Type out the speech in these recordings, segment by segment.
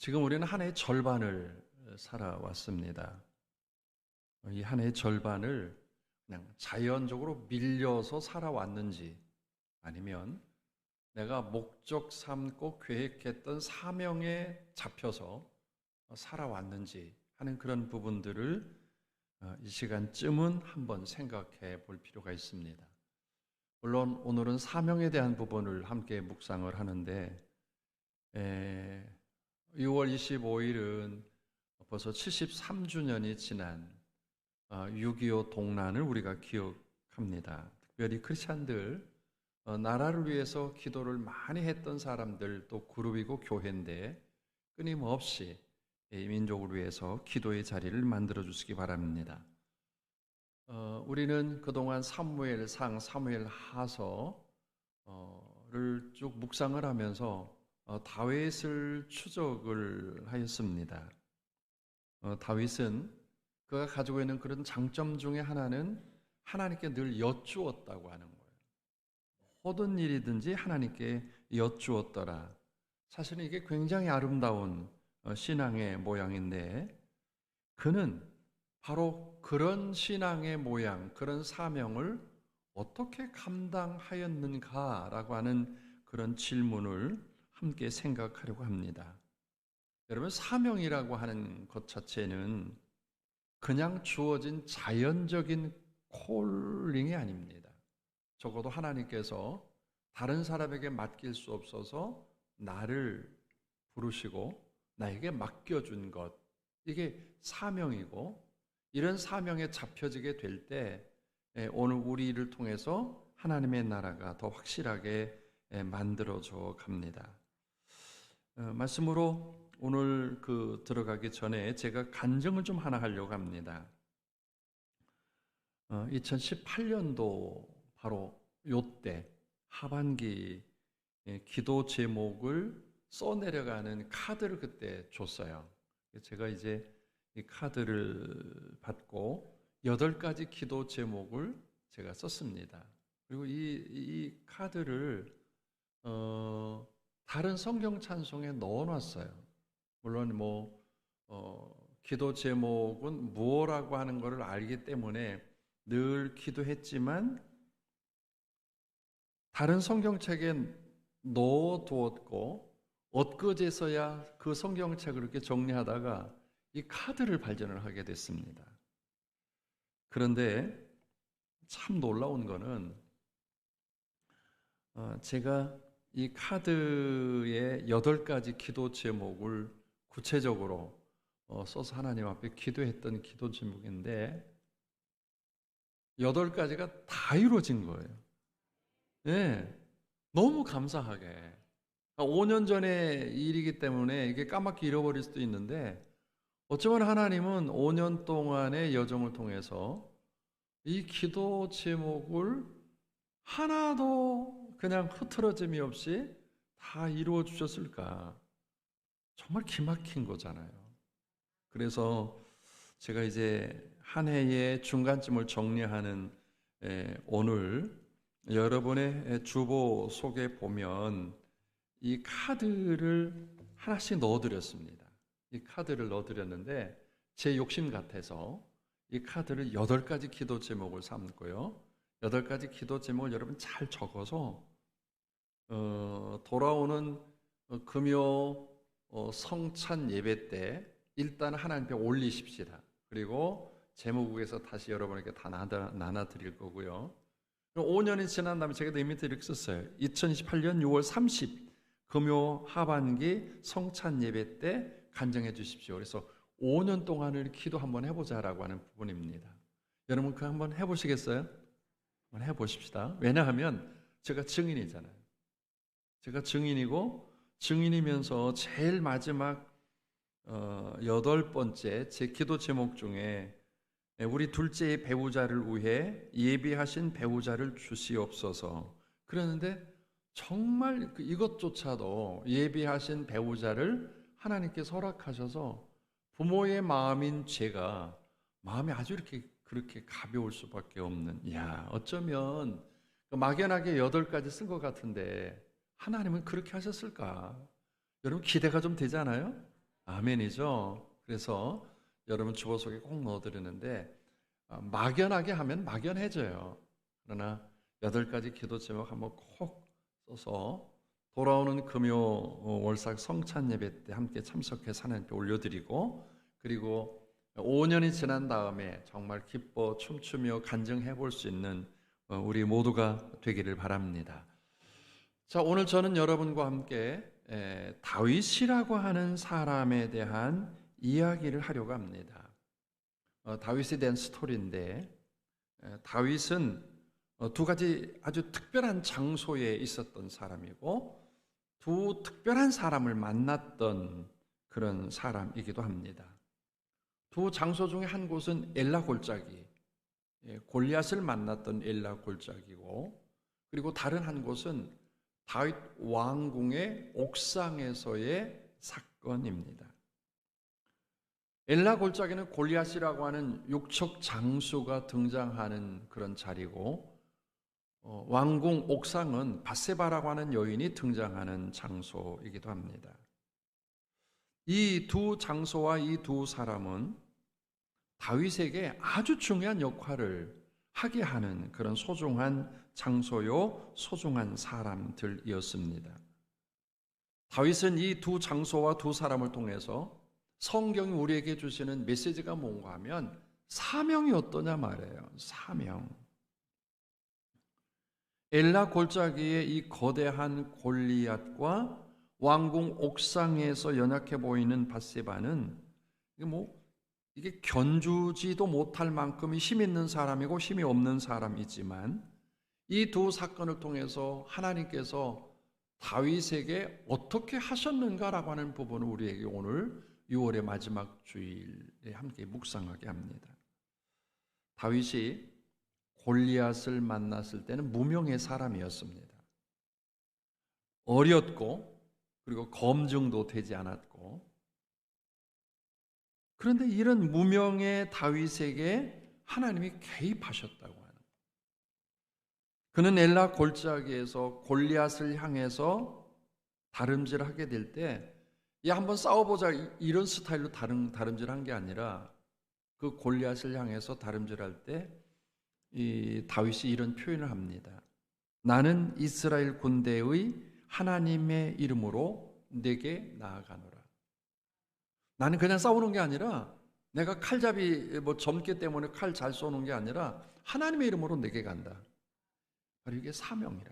지금 우리는 한 해의 절반을 살아왔습니다. 이 한 해의 절반을 그냥 자연적으로 밀려서 살아왔는지, 아니면 내가 목적 삼고 계획했던 사명에 잡혀서 살아왔는지 하는 그런 부분들을 이 시간쯤은 한번 생각해 볼 필요가 있습니다. 물론 오늘은 사명에 대한 부분을 함께 묵상을 하는데, 6월 25일은 벌써 73주년이 지난 6.25 동란을 우리가 기억합니다. 특별히 크리스찬들, 나라를 위해서 기도를 많이 했던 사람들, 또 그룹이고 교회인데 끊임없이 이 민족을 위해서 기도의 자리를 만들어 주시기 바랍니다. 우리는 그동안 사무엘상, 사무엘하서를 쭉 묵상을 하면서 다윗을 추적을 하였습니다. 다윗은 그가 가지고 있는 그런 장점 중에 하나는 하나님께 늘 여쭈었다고 하는 거예요. 모든 일이든지 하나님께 여쭈었더라. 사실은 이게 굉장히 아름다운 신앙의 모양인데, 그는 바로 그런 신앙의 모양, 그런 사명을 어떻게 감당하였는가라고 하는 그런 질문을 함께 생각하려고 합니다. 여러분, 사명이라고 하는 것 자체는 그냥 주어진 자연적인 콜링이 아닙니다. 적어도 하나님께서 다른 사람에게 맡길 수 없어서 나를 부르시고 나에게 맡겨준 것, 이게 사명이고, 이런 사명에 잡혀지게 될 때 오늘 우리를 통해서 하나님의 나라가 더 확실하게 만들어져 갑니다. 말씀으로 오늘 들어가기 전에 제가 간증을 좀 하나 하려고 합니다. 2018년도 바로 요때 하반기 기도 제목을 써내려가는 카드를 그때 줬어요. 제가 이제 이 카드를 받고 8가지 기도 제목을 제가 썼습니다. 그리고 이 카드를 다른 성경 찬송에 넣어놨어요. 물론 기도 제목은 무엇이라고 하는 것을 알기 때문에 늘 기도했지만 다른 성경책에 넣어두었고, 엊그제서야 그 성경책을 이렇게 정리하다가 이 카드를 발견을 하게 됐습니다. 그런데 참 놀라운 거는 제가 이 카드의 8가지 기도 제목을 구체적으로 써서 하나님 앞에 기도했던 기도 제목인데 8가지가 다 이루어진 거예요. 네, 너무 감사하게. 5년 전의 일이기 때문에 이게 까맣게 잃어버릴 수도 있는데, 어쩌면 하나님은 5년 동안의 여정을 통해서 이 기도 제목을 하나도 그냥 흐트러짐이 없이 다 이루어 주셨을까? 정말 기막힌 거잖아요. 그래서 제가 이제 한 해의 중간쯤을 정리하는 오늘 여러분의 주보 속에 보면 이 카드를 하나씩 넣어드렸습니다. 이 카드를 넣어드렸는데 제 욕심 같아서 이 카드를 8가지 기도 제목을 삼고요. 8가지 기도 제목을 여러분 잘 적어서 돌아오는 금요 성찬 예배 때 일단 하나님 앞에 올리십시다. 그리고 제목에서 다시 여러분에게 다 나눠 드릴 거고요. 5년이 지난 다음에 제가 이 밑에 이렇게 썼어요. 2018년 6월 30 금요 하반기 성찬 예배 때 간증해 주십시오. 그래서 5년 동안을 기도 한번 해보자라고 하는 부분입니다. 여러분 그 한번 해보시겠어요? 한번 해보십시다. 왜냐하면 제가 증인이잖아요. 제가 증인이고, 증인이면서 제일 마지막 8번째 제 기도 제목 중에 우리 둘째의 배우자를 위해 예비하신 배우자를 주시옵소서. 그러는데 정말 이것조차도 예비하신 배우자를 하나님께서 허락하셔서 부모의 마음인 제가 마음이 아주 그렇게 가벼울 수밖에 없는, 어쩌면 막연하게 8가지 쓴 것 같은데 하나님은 그렇게 하셨을까? 여러분 기대가 좀 되잖아요? 아멘이죠. 그래서 여러분 주보 속에 꼭 넣어드리는데 막연하게 하면 막연해져요. 그러나 8가지 기도 제목 한번 콕 써서 돌아오는 금요 월삭 성찬 예배 때 함께 참석해서 하나님께 올려드리고, 그리고 5년이 지난 다음에 정말 기뻐 춤추며 간증해 볼 수 있는 우리 모두가 되기를 바랍니다. 자, 오늘 저는 여러분과 함께 다윗이라고 하는 사람에 대한 이야기를 하려고 합니다. 다윗에 대한 스토리인데, 다윗은 2가지 아주 특별한 장소에 있었던 사람이고 2 특별한 사람을 만났던 그런 사람이기도 합니다. 2 장소 중에 한 곳은 엘라 골짜기, 골리앗을 만났던 엘라 골짜기고, 그리고 다른 한 곳은 다윗 왕궁의 옥상에서의 사건입니다. 엘라 골짜기는 골리앗이라고 하는 육척 장수가 등장하는 그런 자리고, 왕궁 옥상은 밧세바라고 하는 여인이 등장하는 장소이기도 합니다. 이 2 장소와 이 2 사람은 다윗에게 아주 중요한 역할을 하게 하는 그런 소중한 장소요, 소중한 사람들이었습니다. 다윗은 이 2 장소와 2 사람을 통해서 성경이 우리에게 주시는 메시지가 뭔가 하면 사명이 어떠냐 말이에요. 사명. 엘라 골짜기의 이 거대한 골리앗과 왕궁 옥상에서 연약해 보이는 밧세바는 이게 견주지도 못할 만큼 힘 있는 사람이고 힘이 없는 사람이지만, 이 2 사건을 통해서 하나님께서 다윗에게 어떻게 하셨는가라고 하는 부분을 우리에게 오늘 6월의 마지막 주일에 함께 묵상하게 합니다. 다윗이 골리앗을 만났을 때는 무명의 사람이었습니다. 어렸고, 그리고 검증도 되지 않았고, 그런데 이런 무명의 다윗에게 하나님이 개입하셨다고 하는 거예요. 그는 엘라 골짜기에서 골리앗을 향해서 다름질하게 될 때, 야 한번 싸워보자 이런 스타일로 다름질한 게 아니라, 그 골리앗을 향해서 다름질할 때 이 다윗이 이런 표현을 합니다. 나는 이스라엘 군대의 하나님의 이름으로 내게 나아가노라. 나는 그냥 싸우는 게 아니라, 내가 칼잡이 젊기 때문에 칼 잘 쏘는 게 아니라 하나님의 이름으로 내게 간다. 바로 이게 사명이라.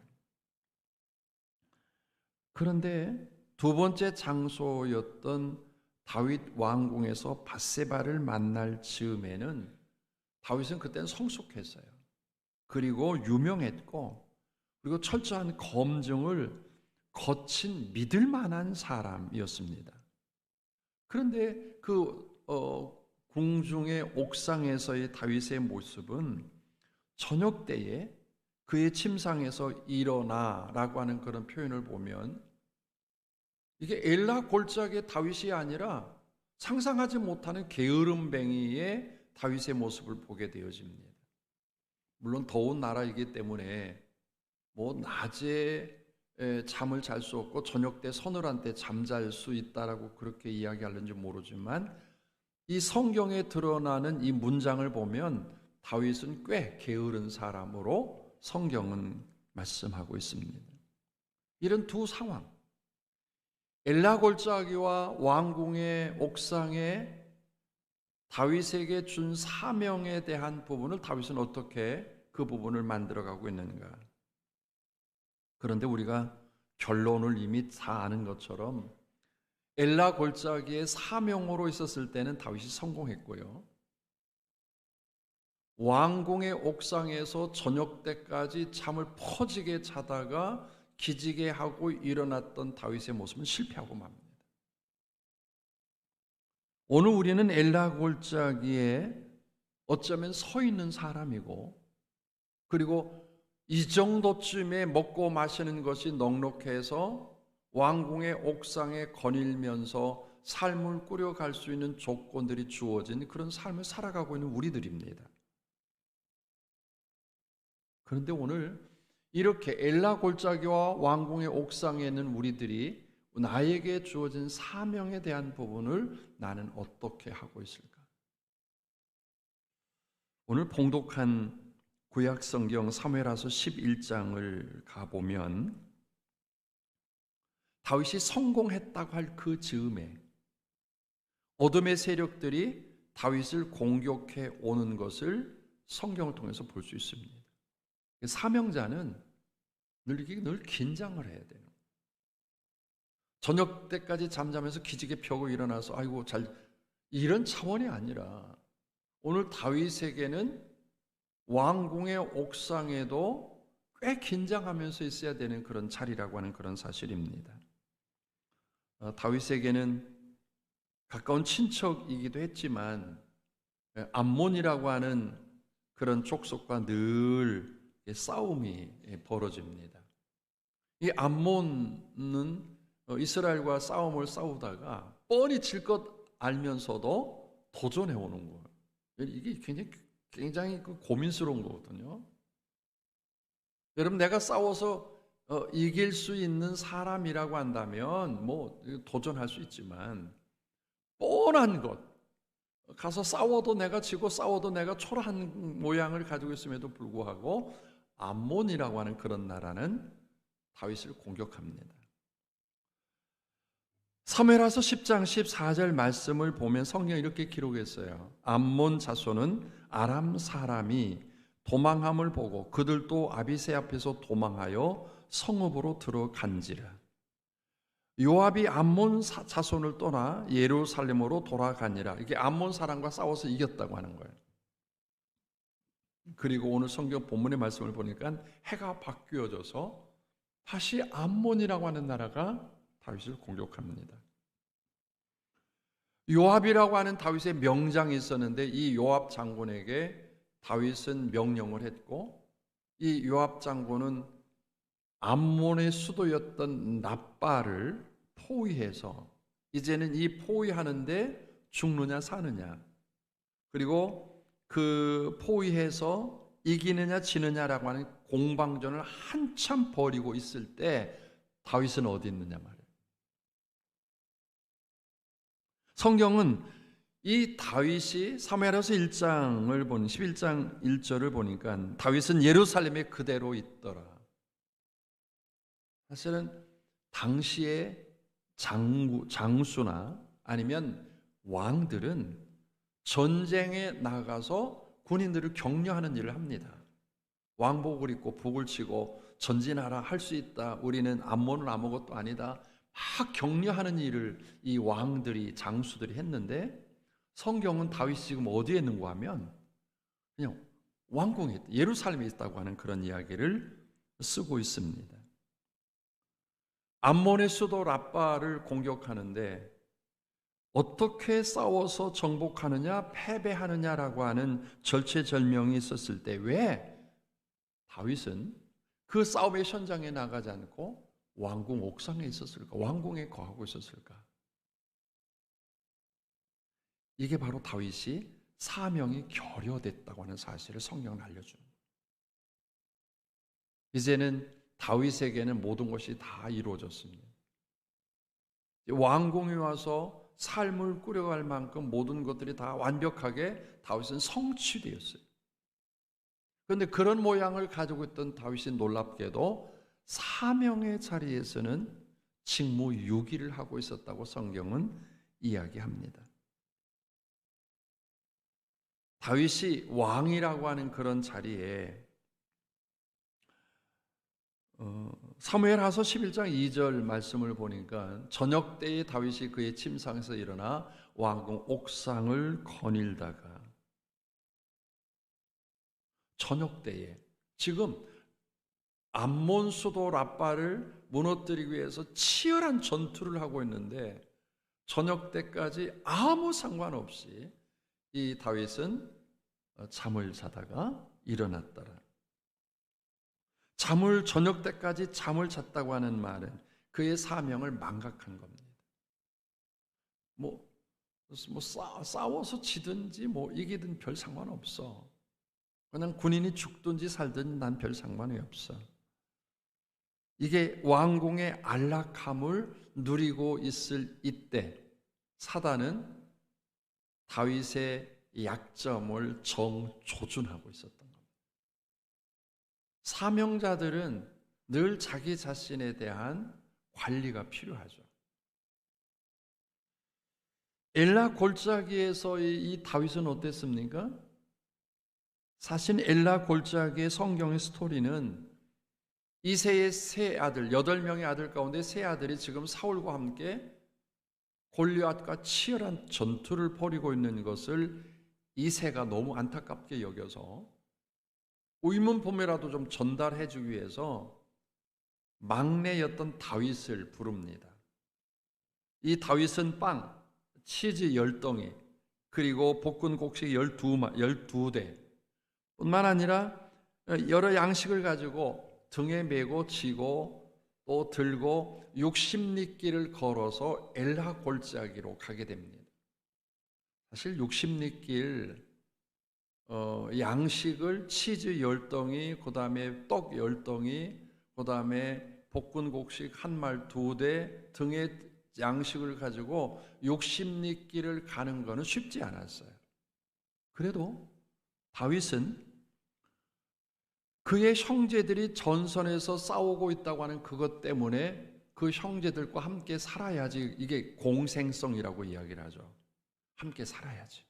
그런데 2 번째 장소였던 다윗 왕궁에서 밧세바를 만날 즈음에는 다윗은 그때는 성숙했어요. 그리고 유명했고, 그리고 철저한 검증을 거친 믿을 만한 사람이었습니다. 그런데 그 궁중의 옥상에서의 다윗의 모습은 저녁 때에 그의 침상에서 일어나라고 하는 그런 표현을 보면, 이게 엘라 골짜기의 다윗이 아니라 상상하지 못하는 게으름뱅이의 다윗의 모습을 보게 되어집니다. 물론 더운 나라이기 때문에 낮에 잠을 잘 수 없고 저녁 때 서늘한 때 잠잘 수 있다라고 그렇게 이야기하는지 모르지만, 이 성경에 드러나는 이 문장을 보면 다윗은 꽤 게으른 사람으로 성경은 말씀하고 있습니다. 이런 2 상황, 엘라 골짜기와 왕궁의 옥상에 다윗에게 준 사명에 대한 부분을 다윗은 어떻게 그 부분을 만들어가고 있는가. 그런데 우리가 결론을 이미 다 아는 것처럼 엘라 골짜기의 사명으로 있었을 때는 다윗이 성공했고요, 왕궁의 옥상에서 저녁 때까지 잠을 퍼지게 자다가 기지개 하고 일어났던 다윗의 모습은 실패하고 맙니다. 오늘 우리는 엘라 골짜기에 어쩌면 서 있는 사람이고, 그리고 이 정도쯤에 먹고 마시는 것이 넉넉해서 왕궁의 옥상에 거닐면서 삶을 꾸려갈 수 있는 조건들이 주어진 그런 삶을 살아가고 있는 우리들입니다. 그런데 오늘 이렇게 엘라 골짜기와 왕궁의 옥상에 있는 우리들이 나에게 주어진 사명에 대한 부분을 나는 어떻게 하고 있을까? 오늘 봉독한 구약 성경 사무엘하서 11장을 가보면 다윗이 성공했다고 할 그 즈음에 어둠의 세력들이 다윗을 공격해 오는 것을 성경을 통해서 볼 수 있습니다. 사명자는 늘 긴장을 해야 돼요. 저녁 때까지 잠자면서 기지개 펴고 일어나서 아이고 이런 차원이 아니라 오늘 다윗에게는 왕궁의 옥상에도 꽤 긴장하면서 있어야 되는 그런 자리라고 하는 그런 사실입니다. 다윗에게는 가까운 친척이기도 했지만 암몬이라고 하는 그런 족속과 늘 싸움이 벌어집니다. 이 암몬은 이스라엘과 싸움을 싸우다가 뻔히 질 것 알면서도 도전해 오는 거예요. 이게 굉장히 고민스러운 거거든요. 여러분, 내가 싸워서 이길 수 있는 사람이라고 한다면 뭐 도전할 수 있지만 뻔한 것, 가서 싸워도 내가 지고 싸워도 내가 초라한 모양을 가지고 있음에도 불구하고 암몬이라고 하는 그런 나라는 다윗을 공격합니다. 사무엘하서 10장 14절 말씀을 보면 성경이 이렇게 기록했어요. 암몬 자손은 아람 사람이 도망함을 보고 그들도 아비새 앞에서 도망하여 성읍으로 들어간지라. 요압이 암몬 자손을 떠나 예루살렘으로 돌아가니라. 이게 암몬 사람과 싸워서 이겼다고 하는 거예요. 그리고 오늘 성경 본문의 말씀을 보니까 해가 바뀌어져서 다시 암몬이라고 하는 나라가 다윗을 공격합니다. 요압이라고 하는 다윗의 명장이 있었는데 이 요압 장군에게 다윗은 명령을 했고 이 요압 장군은 암몬의 수도였던 납바를 포위해서 이제는 이 포위하는데 죽느냐 사느냐, 그리고 그 포위해서 이기느냐 지느냐라고 하는 공방전을 한참 벌이고 있을 때 다윗은 어디 있느냐 말이에요. 성경은 이 다윗이 사무엘하서 1장을 보니 11장 1절을 보니까 다윗은 예루살렘에 그대로 있더라. 사실은 당시의 장수나 아니면 왕들은 전쟁에 나가서 군인들을 격려하는 일을 합니다. 왕복을 입고 북을 치고 전진하라, 할 수 있다, 우리는 암몬은 아무것도 아니다, 막 격려하는 일을 이 왕들이, 장수들이 했는데 성경은 다윗이 지금 어디에 있는가 하면 그냥 왕궁에 있다, 예루살렘에 있다고 하는 그런 이야기를 쓰고 있습니다. 암몬의 수도 랍바를 공격하는데 어떻게 싸워서 정복하느냐 패배하느냐라고 하는 절체절명이 있었을 때 왜 다윗은 그 싸움의 현장에 나가지 않고 왕궁 옥상에 있었을까? 왕궁에 거하고 있었을까? 이게 바로 다윗이 사명이 결여됐다고 하는 사실을 성경은 알려줍니다. 이제는 다윗에게는 모든 것이 다 이루어졌습니다. 왕궁에 와서 삶을 꾸려갈 만큼 모든 것들이 다 완벽하게 다윗은 성취되었어요. 그런데 그런 모양을 가지고 있던 다윗이 놀랍게도 사명의 자리에서는 직무유기를 하고 있었다고 성경은 이야기합니다. 다윗이 왕이라고 하는 그런 자리에 사무엘하서 11장 2절 말씀을 보니까 저녁 때에 다윗이 그의 침상에서 일어나 왕궁 옥상을 거닐다가, 저녁 때에 지금 암몬 수도 랍바를 무너뜨리기 위해서 치열한 전투를 하고 있는데 저녁 때까지 아무 상관없이 이 다윗은 잠을 자다가 일어났더라. 저녁 때까지 잠을 잤다고 하는 말은 그의 사명을 망각한 겁니다. 싸워서 지든지 이기든 별 상관없어. 그냥 군인이 죽든지 살든지 난 별 상관이 없어. 이게 왕궁의 안락함을 누리고 있을 이때 사단은 다윗의 약점을 정조준하고 있었던 겁니다. 사명자들은 늘 자기 자신에 대한 관리가 필요하죠. 엘라 골짜기에서의 이 다윗은 어땠습니까? 사실 엘라 골짜기의 성경의 스토리는 이새의 세 아들, 8명의 아들 가운데 세 아들이 지금 사울과 함께 골리앗과 치열한 전투를 벌이고 있는 것을 이새가 너무 안타깝게 여겨서 의문품이라도 좀 전달해 주기 위해서 막내였던 다윗을 부릅니다. 이 다윗은 빵, 치즈 10덩이, 그리고 볶은 곡식 12대 뿐만 아니라 여러 양식을 가지고 등에 메고 지고 또 들고 60리길을 걸어서 엘라 골짜기로 가게 됩니다. 사실 60리길 양식을 치즈 10덩이, 그 다음에 떡 10덩이, 그 다음에 볶은 곡식 한 말 2대 등의 양식을 가지고 60리길을 가는 것은 쉽지 않았어요. 그래도 다윗은 그의 형제들이 전선에서 싸우고 있다고 하는 그것 때문에 그 형제들과 함께 살아야지, 이게 공생성이라고 이야기를 하죠. 함께 살아야지.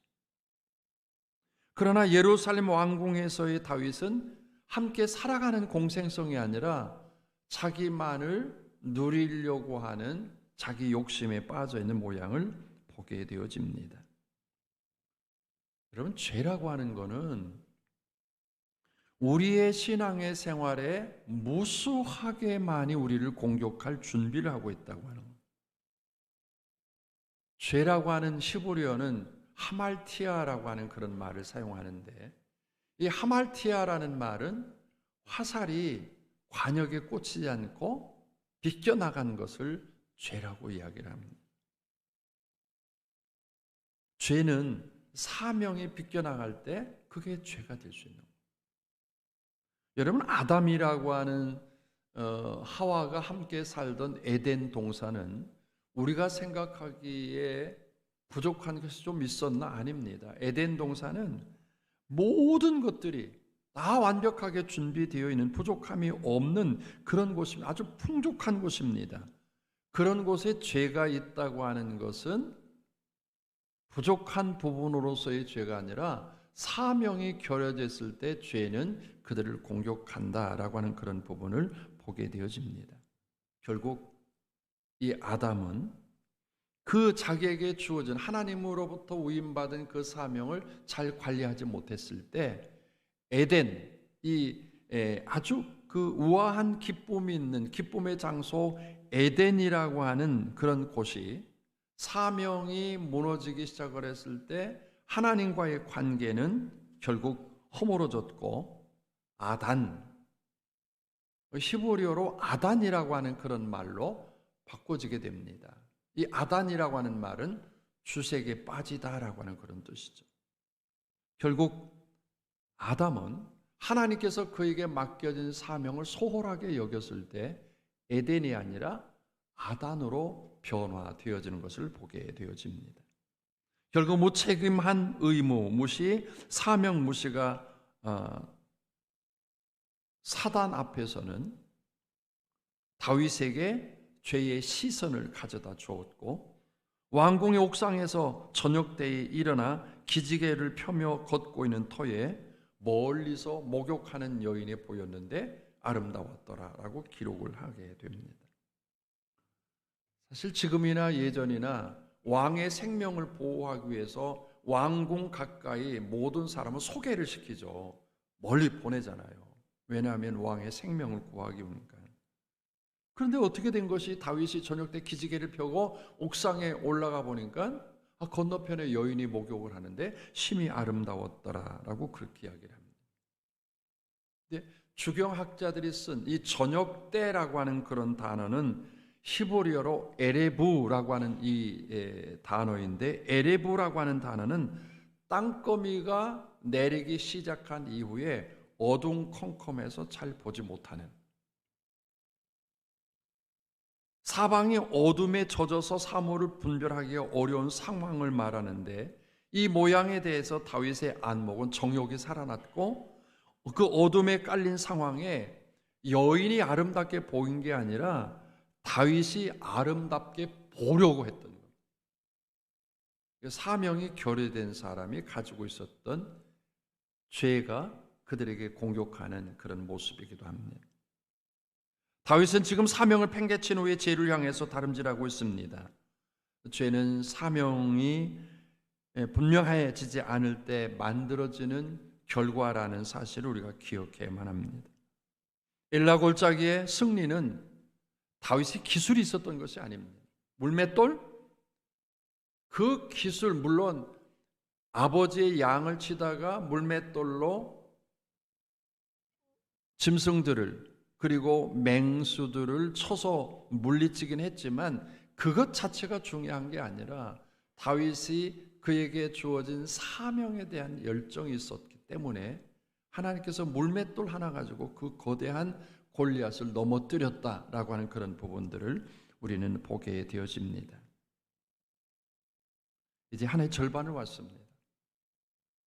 그러나 예루살렘 왕궁에서의 다윗은 함께 살아가는 공생성이 아니라 자기만을 누리려고 하는 자기 욕심에 빠져 있는 모양을 보게 되어집니다. 여러분, 죄라고 하는 것은 우리의 신앙의 생활에 무수하게만이 우리를 공격할 준비를 하고 있다고 하는 겁니다. 죄라고 하는 히브리어는 하말티아라고 하는 그런 말을 사용하는데, 이 하말티아라는 말은 화살이 관역에 꽂히지 않고 비껴나간 것을 죄라고 이야기를 합니다. 죄는 사명이 비껴나갈 때 그게 죄가 될 수 있는 겁니다. 여러분, 아담이라고 하는 하와가 함께 살던 에덴 동산은 우리가 생각하기에 부족한 것이 좀 있었나? 아닙니다. 에덴 동산은 모든 것들이 다 완벽하게 준비되어 있는, 부족함이 없는 그런 곳입니다. 아주 풍족한 곳입니다. 그런 곳에 죄가 있다고 하는 것은 부족한 부분으로서의 죄가 아니라 사명이 결여됐을 때 죄는 그들을 공격한다라고 하는 그런 부분을 보게 되어집니다. 결국 이 아담은 그 자기에게 주어진 하나님으로부터 위임받은 그 사명을 잘 관리하지 못했을 때 에덴, 아주 그 우아한 기쁨이 있는 기쁨의 장소 에덴이라고 하는 그런 곳이 사명이 무너지기 시작을 했을 때 하나님과의 관계는 결국 허물어졌고 아단, 히브리어로 아단이라고 하는 그런 말로 바꿔지게 됩니다. 이 아단이라고 하는 말은 주색에 빠지다라고 하는 그런 뜻이죠. 결국 아담은 하나님께서 그에게 맡겨진 사명을 소홀하게 여겼을 때 에덴이 아니라 아단으로 변화되어지는 것을 보게 되어집니다. 결국 무책임한 의무 무시, 사명 무시가 사단 앞에서는 다윗에게 죄의 시선을 가져다 주었고, 왕궁의 옥상에서 저녁 때에 일어나 기지개를 펴며 걷고 있는 터에 멀리서 목욕하는 여인이 보였는데 아름다웠더라라고 기록을 하게 됩니다. 사실 지금이나 예전이나 왕의 생명을 보호하기 위해서 왕궁 가까이 모든 사람을 소개를 시키죠. 멀리 보내잖아요. 왜냐하면 왕의 생명을 구하기 위해서니까. 그런데 어떻게 된 것이, 다윗이 저녁 때 기지개를 펴고 옥상에 올라가 보니까 건너편에 여인이 목욕을 하는데 심히 아름다웠더라라고 그렇게 이야기를 합니다. 근데 주경학자들이 쓴 이 저녁 때라고 하는 그런 단어는 히브리어로 에레부라고 하는 이 단어인데, 에레부라고 하는 단어는 땅거미가 내리기 시작한 이후에 어둠컴컴해서 잘 보지 못하는, 사방이 어둠에 젖어서 사물을 분별하기 어려운 상황을 말하는데, 이 모양에 대해서 다윗의 안목은 정욕이 살아났고, 그 어둠에 깔린 상황에 여인이 아름답게 보인 게 아니라 다윗이 아름답게 보려고 했던 겁니다. 사명이 결여된 사람이 가지고 있었던 죄가 그들에게 공격하는 그런 모습이기도 합니다. 다윗은 지금 사명을 팽개친 후에 죄를 향해서 다름질하고 있습니다. 죄는 사명이 분명해지지 않을 때 만들어지는 결과라는 사실을 우리가 기억해야만 합니다. 엘라 골짜기의 승리는 다윗이 기술이 있었던 것이 아닙니다. 물맷돌? 그 기술, 물론 아버지의 양을 치다가 물맷돌로 짐승들을 그리고 맹수들을 쳐서 물리치긴 했지만 그것 자체가 중요한 게 아니라 다윗이 그에게 주어진 사명에 대한 열정이 있었기 때문에 하나님께서 물맷돌 하나 가지고 그 거대한 골리앗을 넘어뜨렸다라고 하는 그런 부분들을 우리는 보게 되어집니다. 이제 한 해 절반을 왔습니다.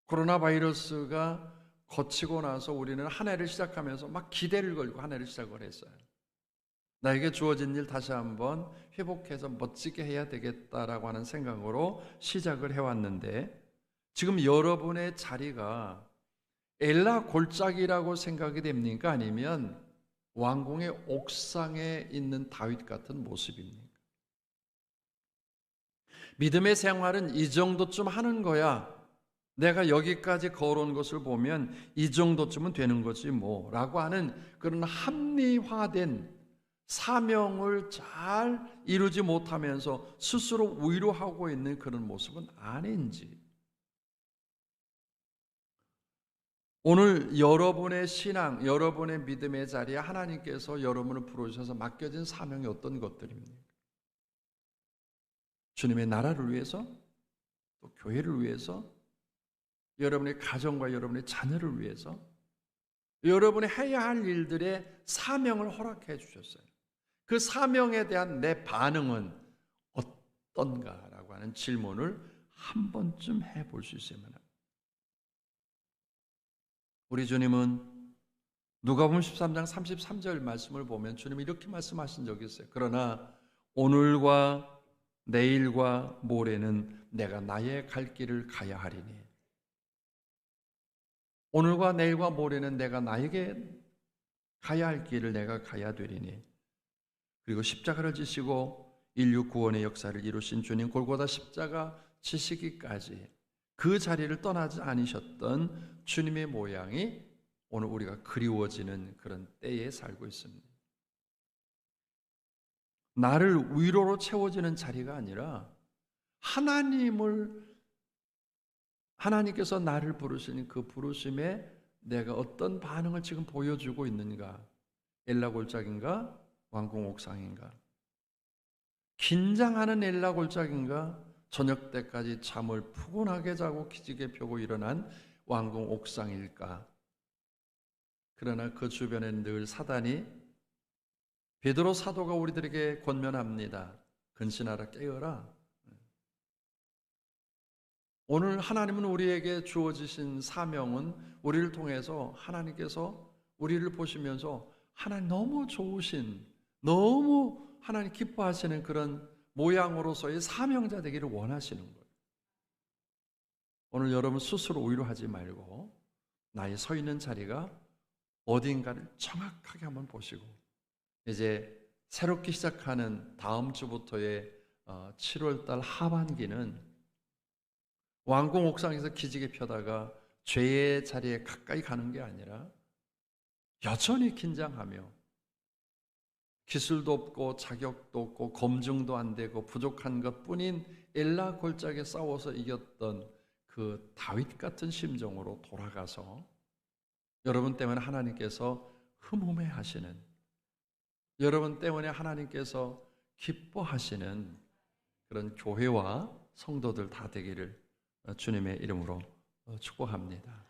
코로나 바이러스가 거치고 나서 우리는 한 해를 시작하면서 막 기대를 걸고 한 해를 시작을 했어요. 나에게 주어진 일 다시 한번 회복해서 멋지게 해야 되겠다라고 하는 생각으로 시작을 해왔는데, 지금 여러분의 자리가 엘라 골짜기라고 생각이 됩니까? 아니면 왕궁의 옥상에 있는 다윗 같은 모습입니까? 믿음의 생활은 이 정도쯤 하는 거야, 내가 여기까지 걸어온 것을 보면 이 정도쯤은 되는 거지 뭐 라고 하는 그런 합리화된 사명을 잘 이루지 못하면서 스스로 위로하고 있는 그런 모습은 아닌지, 오늘 여러분의 신앙, 여러분의 믿음의 자리에 하나님께서 여러분을 부르셔서 맡겨진 사명이 어떤 것들입니까? 주님의 나라를 위해서, 또 교회를 위해서, 여러분의 가정과 여러분의 자녀를 위해서 여러분이 해야 할 일들의 사명을 허락해 주셨어요. 그 사명에 대한 내 반응은 어떤가라고 하는 질문을 한 번쯤 해볼 수 있어야만 합니다. 우리 주님은 누가복음 13장 33절 말씀을 보면 주님이 이렇게 말씀하신 적이 있어요. 그러나 오늘과 내일과 모레는 내가 나의 갈 길을 가야 하리니, 오늘과 내일과 모레는 내가 나에게 가야 할 길을 내가 가야 되리니, 그리고 십자가를 지시고 인류 구원의 역사를 이루신 주님, 골고다 십자가 지시기까지 그 자리를 떠나지 않으셨던 주님의 모양이 오늘 우리가 그리워지는 그런 때에 살고 있습니다. 나를 위로로 채워지는 자리가 아니라 하나님께서 나를 부르시는 그 부르심에 내가 어떤 반응을 지금 보여주고 있는가? 엘라 골짜기인가? 왕궁 옥상인가? 긴장하는 엘라 골짜기인가? 저녁 때까지 잠을 푸근하게 자고 기지개 펴고 일어난 왕궁 옥상일까? 그러나 그 주변에 늘 사단이, 베드로 사도가 우리들에게 권면합니다. 근신하라, 깨어라. 오늘 하나님은 우리에게 주어지신 사명은 우리를 통해서 하나님께서 우리를 보시면서 하나님 너무 좋으신, 너무 하나님 기뻐하시는 그런 모양으로서의 사명자 되기를 원하시는 거예요. 오늘 여러분 스스로 위로하지 말고 나의 서 있는 자리가 어딘가를 정확하게 한번 보시고, 이제 새롭게 시작하는 다음 주부터의 7월달 하반기는 왕궁 옥상에서 기지개 펴다가 죄의 자리에 가까이 가는 게 아니라 여전히 긴장하며 기술도 없고 자격도 없고 검증도 안 되고 부족한 것뿐인 엘라 골짜기에 싸워서 이겼던 그 다윗 같은 심정으로 돌아가서 여러분 때문에 하나님께서 흠흠해 하시는, 여러분 때문에 하나님께서 기뻐하시는 그런 교회와 성도들 다 되기를 주님의 이름으로 축복합니다.